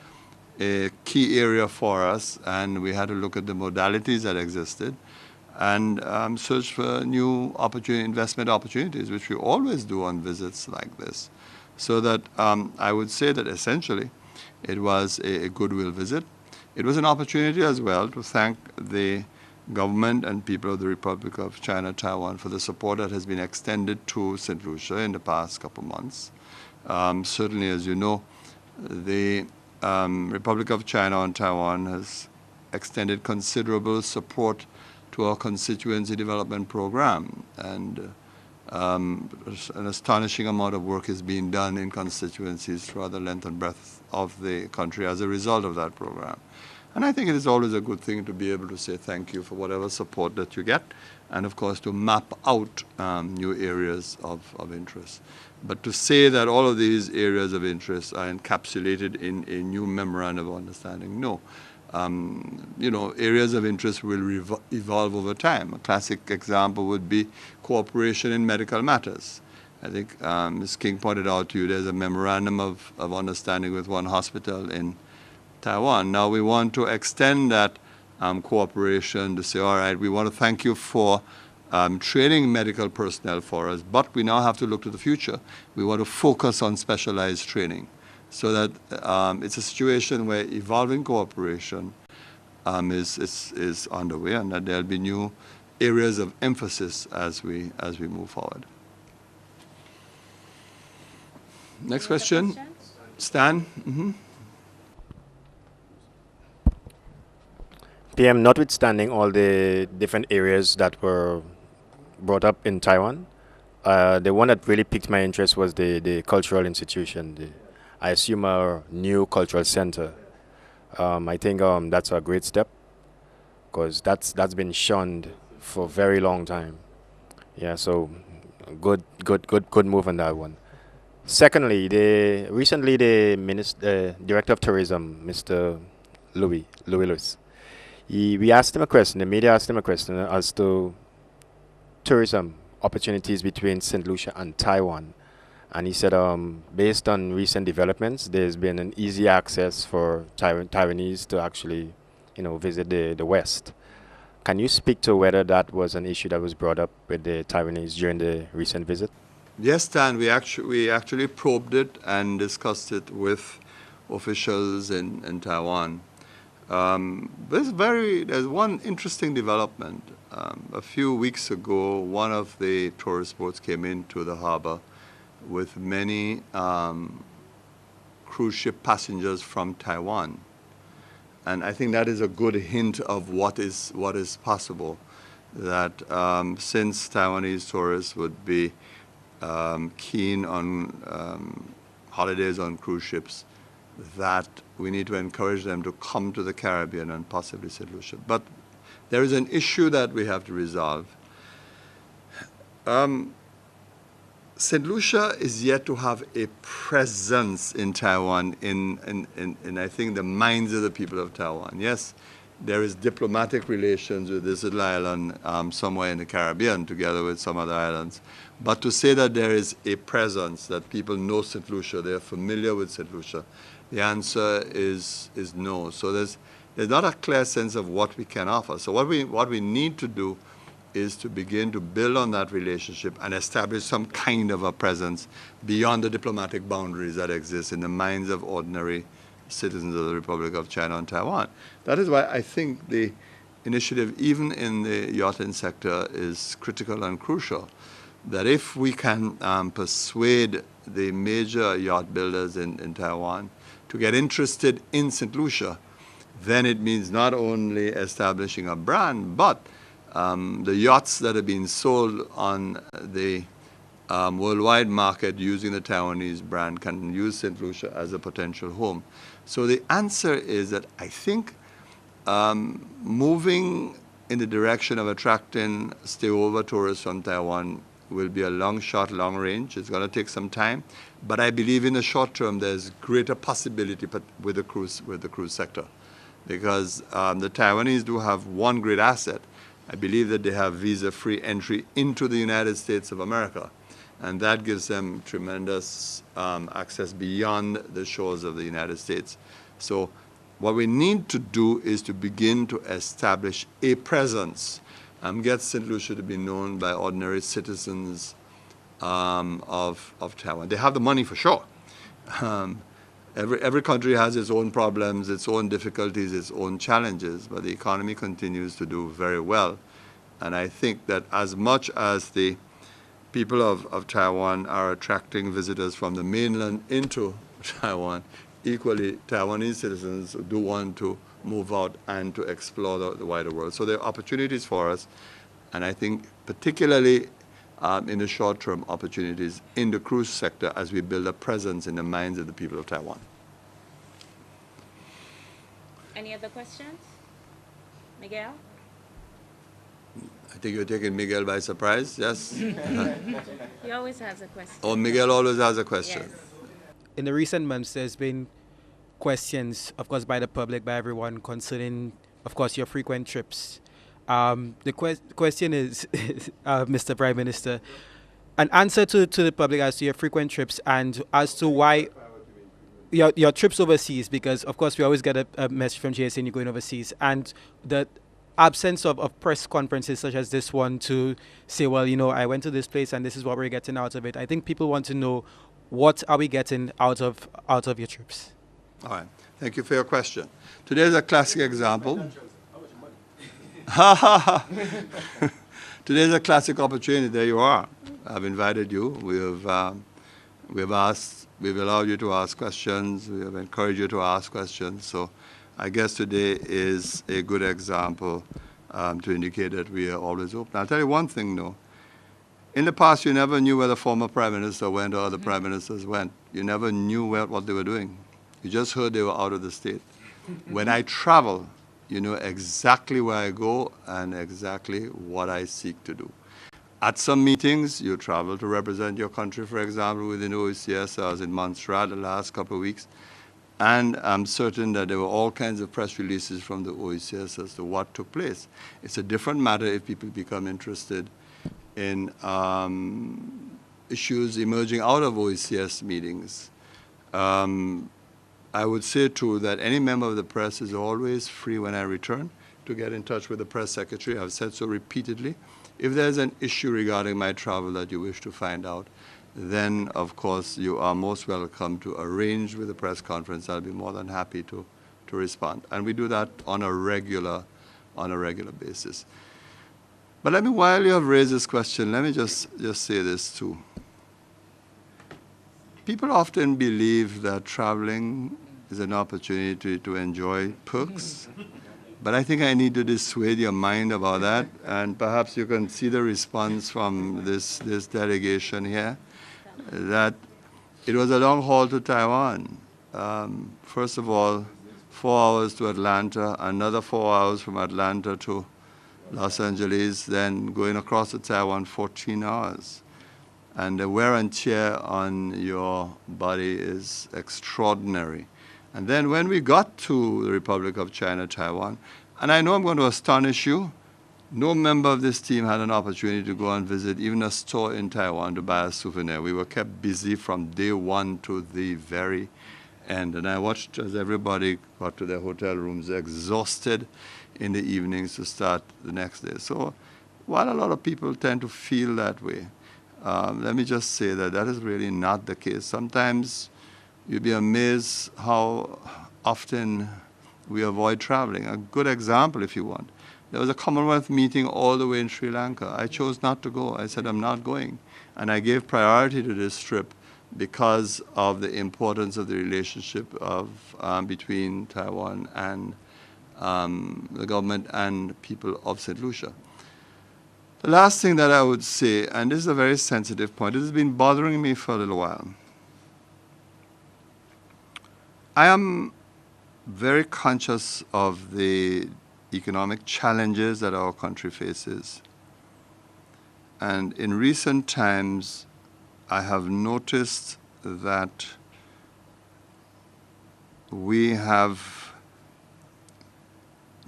Speaker 2: a key area for us, and we had to look at the modalities that existed and search for new investment opportunities, which we always do on visits like this. So that I would say that essentially it was a goodwill visit. It was an opportunity as well to thank the government and people of the Republic of China, Taiwan, for the support that has been extended to St. Lucia in the past couple of months. Certainly, as you know, the Republic of China and Taiwan has extended considerable support to our constituency development program, and an astonishing amount of work is being done in constituencies throughout the length and breadth of the country as a result of that program. And I think it is always a good thing to be able to say thank you for whatever support that you get, and of course to map out new areas of interest. But to say that all of these areas of interest are encapsulated in a new memorandum of understanding, no. You know, areas of interest will evolve over time. A classic example would be cooperation in medical matters. I think Ms. King pointed out to you there's a memorandum of understanding with one hospital in Taiwan. Now we want to extend that cooperation to say, all right, we want to thank you for training medical personnel for us, but we now have to look to the future. We want to focus on specialized training so that it's a situation where evolving cooperation is underway, and that there'll be new areas of emphasis as we move forward. Next question. Stan? Mm-hmm.
Speaker 9: PM, notwithstanding all the different areas that were brought up in Taiwan, the one that really piqued my interest was the cultural institution, I assume a new cultural center. I think that's a great step because that's been shunned for a very long time. Yeah, so good move on that one. Secondly, recently the Director of Tourism, Mr. Louis Lewis, we asked him a question, the media asked him a question as to tourism opportunities between St. Lucia and Taiwan. And he said, based on recent developments, there's been an easy access for Taiwanese to actually, visit the West. Can you speak to whether that was an issue that was brought up with the Taiwanese during the recent visit?
Speaker 2: Yes, Stan, we actually probed it and discussed it with officials in Taiwan. There's one interesting development. A few weeks ago, one of the tourist boats came into the harbor with many cruise ship passengers from Taiwan. And I think that is a good hint of what is possible, that since Taiwanese tourists would be keen on holidays on cruise ships, that we need to encourage them to come to the Caribbean and possibly St. Lucia. But there is an issue that we have to resolve. St. Lucia is yet to have a presence in Taiwan in I think the minds of the people of Taiwan. Yes, there is diplomatic relations with this little island somewhere in the Caribbean together with some other islands. But to say that there is a presence, that people know St. Lucia, they're familiar with St. Lucia, the answer is no. So there's not a clear sense of what we can offer. So what we need to do is to begin to build on that relationship and establish some kind of a presence beyond the diplomatic boundaries that exist in the minds of ordinary citizens of the Republic of China and Taiwan. That is why I think the initiative, even in the yachting sector, is critical and crucial. That if we can persuade the major yacht builders in Taiwan to get interested in St. Lucia, then it means not only establishing a brand, but the yachts that are being sold on the worldwide market using the Taiwanese brand can use St. Lucia as a potential home. So the answer is that I think moving in the direction of attracting stay-over tourists from Taiwan will be a long shot, long range. It's going to take some time. But I believe in the short term there's greater possibility with the cruise sector. Because the Taiwanese do have one great asset. I believe that they have visa-free entry into the United States of America. And that gives them tremendous access beyond the shores of the United States. So what we need to do is to begin to establish a presence and get St. Lucia to be known by ordinary citizens of Taiwan. They have the money for sure. Every country has its own problems, its own difficulties, its own challenges, but the economy continues to do very well. And I think that as much as the people of Taiwan are attracting visitors from the mainland into Taiwan, equally Taiwanese citizens do want to move out and to explore the wider world. So there are opportunities for us, and I think particularly in the short term, opportunities in the cruise sector as we build a presence in the minds of the people of Taiwan.
Speaker 1: Any other questions? Miguel?
Speaker 2: I think you're taking Miguel by surprise, yes?
Speaker 1: He always has a question.
Speaker 2: Oh, Miguel always has a question.
Speaker 1: Yes.
Speaker 10: In the recent months, there's been questions, of course, by the public, by everyone, concerning, of course, your frequent trips. The question is, Mr. Prime Minister, an answer to the public as to your frequent trips and as to why your trips overseas, because of course we always get a message from GA saying you're going overseas, and the absence of press conferences such as this one to say, well, I went to this place and this is what we're getting out of it. I think people want to know, what are we getting out of your trips?
Speaker 2: All right. Thank you for your question. Today's a classic example. Today's a classic opportunity. There you are. I've invited you. We've allowed you to ask questions. We have encouraged you to ask questions. So I guess today is a good example to indicate that we are always open. I'll tell you one thing, though. In the past, you never knew where the former prime minister went or other prime ministers went. You never knew what they were doing. You just heard they were out of the state. When I travel, you know exactly where I go and exactly what I seek to do. At some meetings, you travel to represent your country, for example, within OECS. I was in Montserrat the last couple of weeks, and I'm certain that there were all kinds of press releases from the OECS as to what took place. It's a different matter if people become interested in issues emerging out of OECS meetings. I would say, too, that any member of the press is always free when I return to get in touch with the press secretary. I've said so repeatedly. If there's an issue regarding my travel that you wish to find out, then, of course, you are most welcome to arrange with the press conference. I'll be more than happy to respond. And we do that on a regular basis. But while you have raised this question, let me just say this, too. People often believe that traveling is an opportunity to enjoy perks. But I think I need to dissuade your mind about that, and perhaps you can see the response from this delegation here, that it was a long haul to Taiwan. First of all, 4 hours to Atlanta, another 4 hours from Atlanta to Los Angeles, then going across to Taiwan, 14 hours. And the wear and tear on your body is extraordinary. And then when we got to the Republic of China, Taiwan, and I know I'm going to astonish you, no member of this team had an opportunity to go and visit even a store in Taiwan to buy a souvenir. We were kept busy from day one to the very end. And I watched as everybody got to their hotel rooms exhausted in the evenings to start the next day. So while a lot of people tend to feel that way, let me just say that that is really not the case. Sometimes you'd be amazed how often we avoid traveling. A good example, if you want. There was a Commonwealth meeting all the way in Sri Lanka. I chose not to go. I said, I'm not going. And I gave priority to this trip because of the importance of the relationship between Taiwan and the government and people of St. Lucia. The last thing that I would say, and this is a very sensitive point, this has been bothering me for a little while. I am very conscious of the economic challenges that our country faces. And in recent times, I have noticed that we have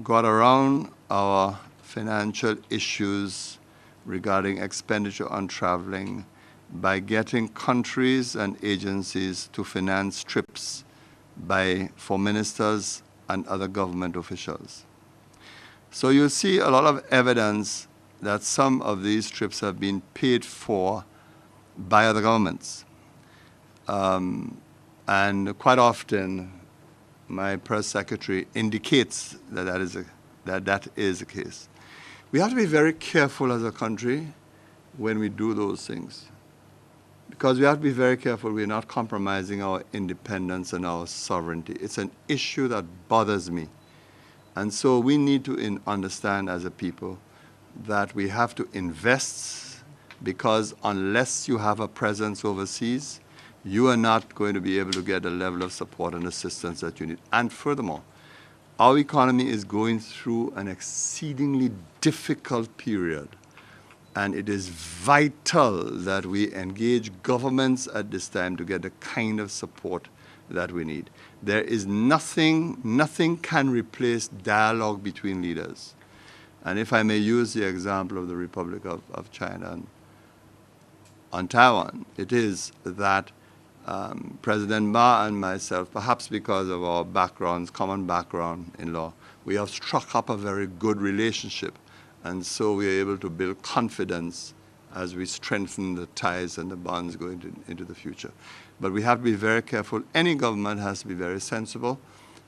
Speaker 2: got around our financial issues regarding expenditure on traveling by getting countries and agencies to finance trips for ministers and other government officials. So you'll see a lot of evidence that some of these trips have been paid for by other governments. And quite often, my press secretary indicates that that is the case. We have to be very careful as a country when we do those things, because we have to be very careful we're not compromising our independence and our sovereignty. It's an issue that bothers me. And so we need to understand as a people that we have to invest, because unless you have a presence overseas, you are not going to be able to get the level of support and assistance that you need. And furthermore, our economy is going through an exceedingly difficult period. And it is vital that we engage governments at this time to get the kind of support that we need. There is nothing can replace dialogue between leaders. And if I may use the example of the Republic of China, on Taiwan. It is that President Ma and myself, perhaps because of our backgrounds, common background in law, we have struck up a very good relationship. And so we are able to build confidence as we strengthen the ties and the bonds going into the future. But we have to be very careful. Any government has to be very sensible,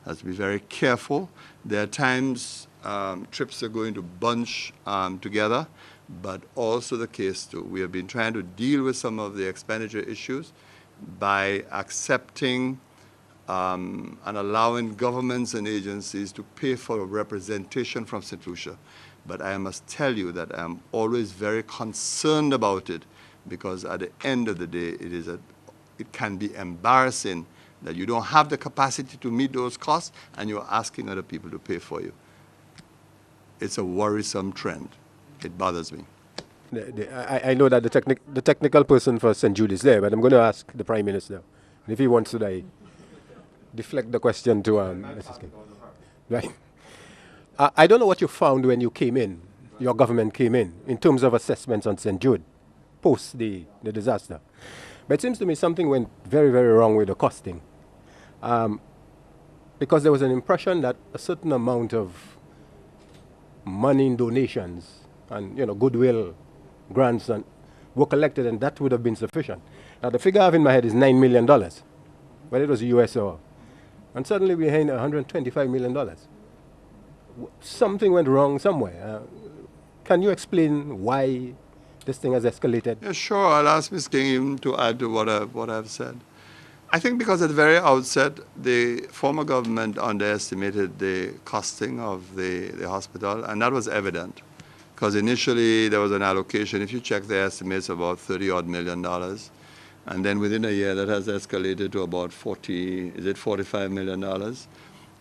Speaker 2: has to be very careful. There are times trips are going to bunch together, but also the case too. We have been trying to deal with some of the expenditure issues by accepting and allowing governments and agencies to pay for representation from St. Lucia. But I must tell you that I am always very concerned about it, because at the end of the day, it can be embarrassing that you don't have the capacity to meet those costs and you're asking other people to pay for you. It's a worrisome trend. It bothers me.
Speaker 8: I know that the technical person for St. Jude is there, but I'm going to ask the Prime Minister. And if he wants to deflect the question to Mrs. King. Right. I don't know what you found when you came in, your government came in terms of assessments on St. Jude, post the disaster. But it seems to me something went very, very wrong with the costing. Because there was an impression that a certain amount of money in donations and goodwill grants were collected, and that would have been sufficient. Now the figure I have in my head is $9 million, whether it was US or, and suddenly we're in $125 million. Something went wrong somewhere. Can you explain why this thing has escalated?
Speaker 2: Yeah, sure. I'll ask Ms. King to add to what I've said. I think because at the very outset, the former government underestimated the costing of the hospital, and that was evident. Because initially there was an allocation, if you check the estimates, about $30-odd million. And then within a year, that has escalated to about $45 million.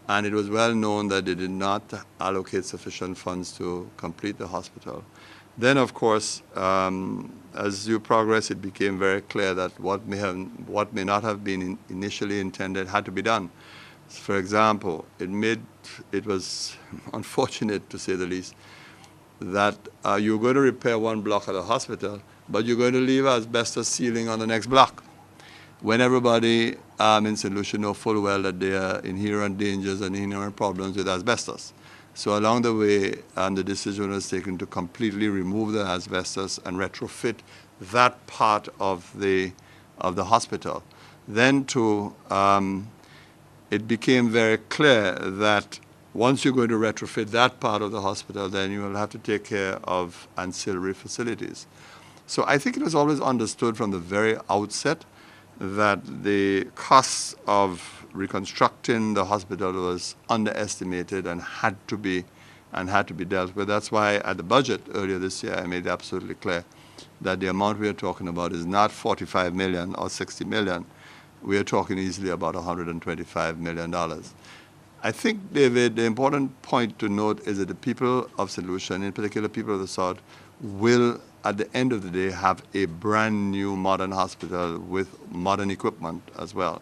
Speaker 2: And it was well known that they did not allocate sufficient funds to complete the hospital. Then, of course, as you progress, it became very clear that what may not have been initially intended had to be done. For example, it was unfortunate, to say the least, that you're going to repair one block of the hospital, but you're going to leave asbestos ceiling on the next block, when everybody in St. Lucia know full well that there are inherent dangers and inherent problems with asbestos. So along the way, the decision was taken to completely remove the asbestos and retrofit that part of the hospital. Then it became very clear that once you're going to retrofit that part of the hospital, then you will have to take care of ancillary facilities. So I think it was always understood from the very outset that the costs of reconstructing the hospital was underestimated and had to be dealt with. That's why at the budget earlier this year, I made it absolutely clear that the amount we are talking about is not 45 million or 60 million. We are talking easily about $125 million. I think, David, the important point to note is that the people of St. Lucia, and in particular people of the South, will, at the end of the day, have a brand new modern hospital with modern equipment as well.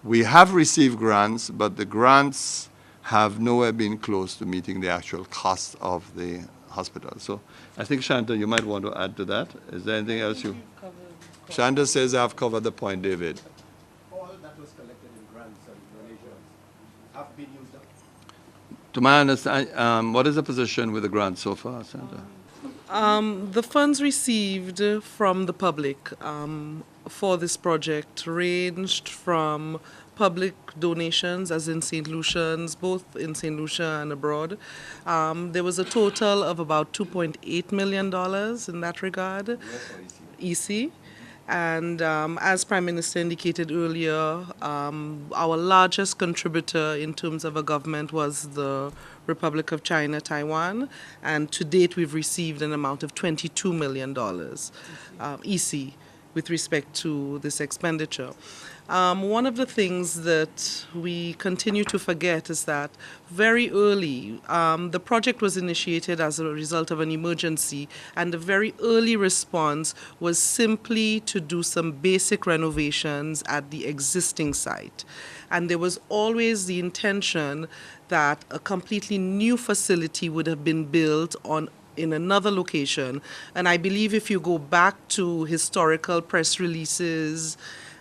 Speaker 2: We have received grants, but the grants have nowhere been close to meeting the actual cost of the hospital. So I think, Shanta, you might want to add to that. Is there anything else you... Shanta says I've covered the point, David.
Speaker 8: All that was collected in grants and donations have been used up?
Speaker 2: To my understanding, what is the position with the grants so far, Shanta?
Speaker 7: The funds received from the public for this project ranged from public donations, as in St. Lucians, both in St. Lucia and abroad. There was a total of about $2.8 million in that regard. EC. And as Prime Minister indicated earlier, our largest contributor in terms of a government was the Republic of China, Taiwan, and to date we've received an amount of $22 million EC with respect to this expenditure. One of the things that we continue to forget is that very early, the project was initiated as a result of an emergency, and the very early response was simply to do some basic renovations at the existing site. And there was always the intention that a completely new facility would have been built on in another location. And I believe if you go back to historical press releases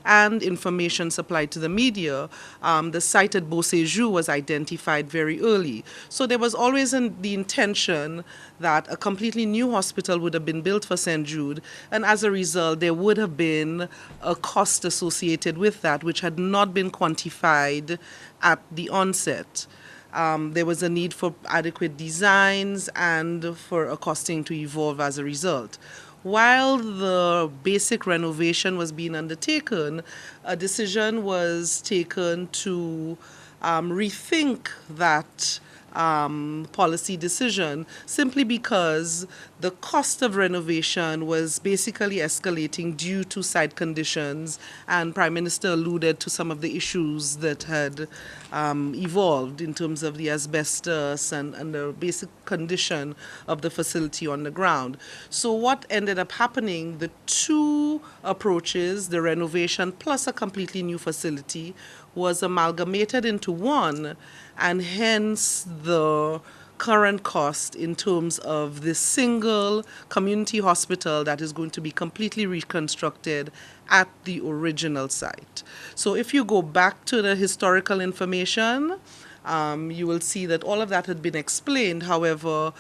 Speaker 7: and information supplied to the media, the site at Beauséjour was identified very early. So there was always the intention that a completely new hospital would have been built for St. Jude, and as a result, there would have been a cost associated with that, which had not been quantified at the onset. There was a need for adequate designs and for a costing to evolve as a result. While the basic renovation was being undertaken, a decision was taken to rethink that policy decision, simply because the cost of renovation was basically escalating due to site conditions, and Prime Minister alluded to some of the issues that had evolved in terms of the asbestos and the basic condition of the facility on the ground. So what ended up happening, the two approaches, the renovation plus a completely new facility, was amalgamated into one, and hence the current cost in terms of this single community hospital that is going to be completely reconstructed at the original site. So if you go back to the historical information, you will see that all of that had been explained. However,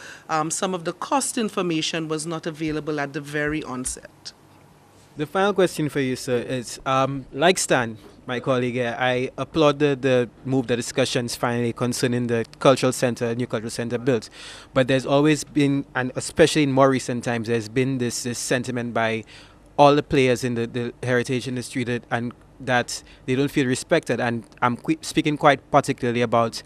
Speaker 7: some of the cost information was not available at the very onset.
Speaker 10: The final question for you, sir, is like Stan, my colleague here, I applaud the move, the discussions finally concerning the cultural center, new cultural center built. But there's always been, and especially in more recent times, there's been this sentiment by all the players in the heritage industry that they don't feel respected. And I'm speaking quite particularly about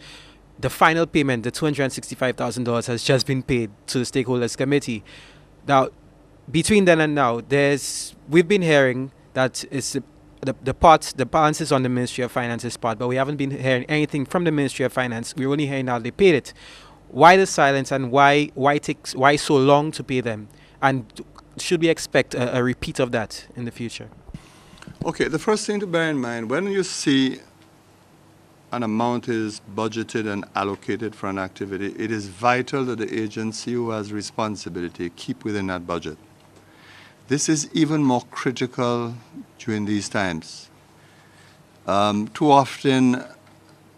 Speaker 10: the final payment, the $265,000 has just been paid to the stakeholders committee. Now, between then and now, we've been hearing that it's the balance is on the Ministry of Finance's part, but we haven't been hearing anything from the Ministry of Finance. We're only hearing how they paid it. Why the silence, and why so long to pay them? And should we expect a repeat of that in the future?
Speaker 2: Okay, the first thing to bear in mind, when you see an amount is budgeted and allocated for an activity, it is vital that the agency who has responsibility keep within that budget. This is even more critical during these times. Too often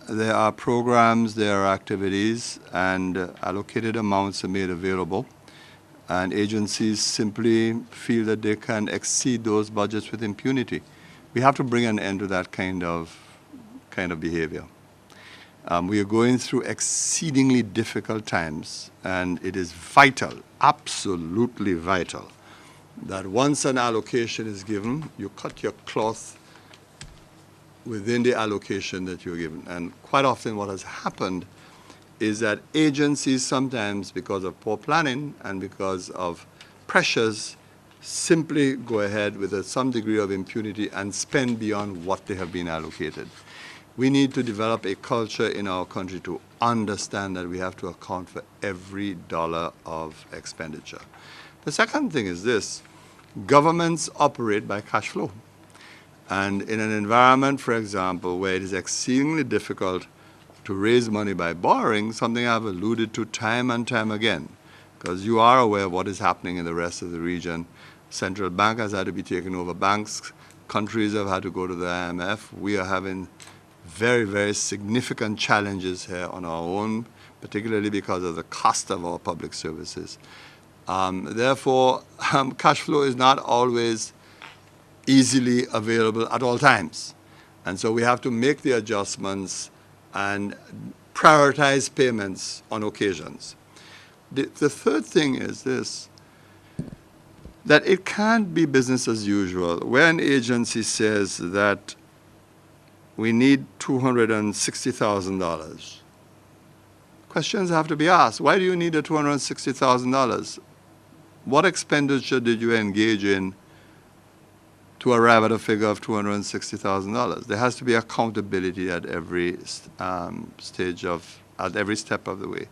Speaker 2: there are programs, there are activities, and allocated amounts are made available, and agencies simply feel that they can exceed those budgets with impunity. We have to bring an end to that kind of behavior. We are going through exceedingly difficult times, and it is vital, absolutely vital, that once an allocation is given, you cut your cloth within the allocation that you're given. And quite often what has happened is that agencies sometimes, because of poor planning and because of pressures, simply go ahead with some degree of impunity and spend beyond what they have been allocated. We need to develop a culture in our country to understand that we have to account for every dollar of expenditure. The second thing is this: governments operate by cash flow. And in an environment, for example, where it is exceedingly difficult to raise money by borrowing, something I've alluded to time and time again, because you are aware of what is happening in the rest of the region. Central bank has had to be taken over. Banks, countries have had to go to the IMF. We are having very, very significant challenges here on our own, particularly because of the cost of our public services. Therefore, cash flow is not always easily available at all times. And so we have to make the adjustments and prioritize payments on occasions. The third thing is this, that it can't be business as usual. When an agency says that we need $260,000, questions have to be asked. Why do you need the $260,000? What expenditure did you engage in to arrive at a figure of $260,000? There has to be accountability at every at every step of the way.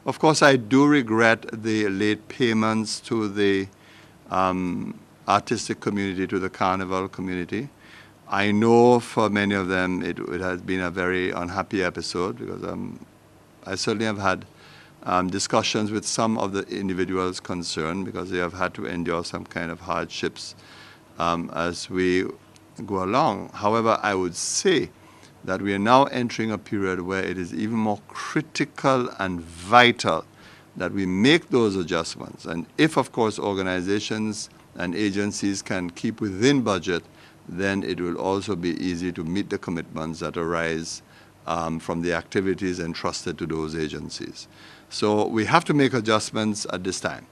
Speaker 2: Of course, I do regret the late payments to the artistic community, to the carnival community. I know for many of them it has been a very unhappy episode, because I certainly have had discussions with some of the individuals concerned because they have had to endure some kind of hardships as we go along. However, I would say that we are now entering a period where it is even more critical and vital that we make those adjustments. And if, of course, organizations and agencies can keep within budget, then it will also be easy to meet the commitments that arise from the activities entrusted to those agencies. So we have to make adjustments at this time.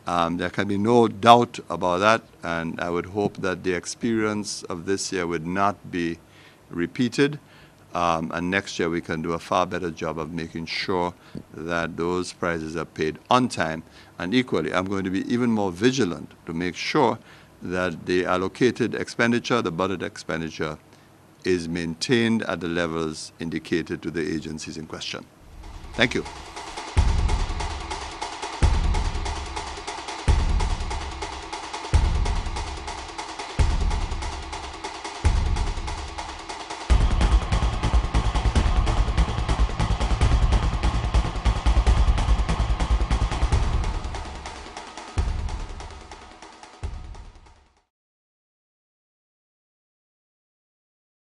Speaker 2: There can be no doubt about that, and I would hope that the experience of this year would not be repeated, and next year we can do a far better job of making sure that those prizes are paid on time. And equally, I'm going to be even more vigilant to make sure that the allocated expenditure, the budget expenditure, is maintained at the levels indicated to the agencies in question. Thank you.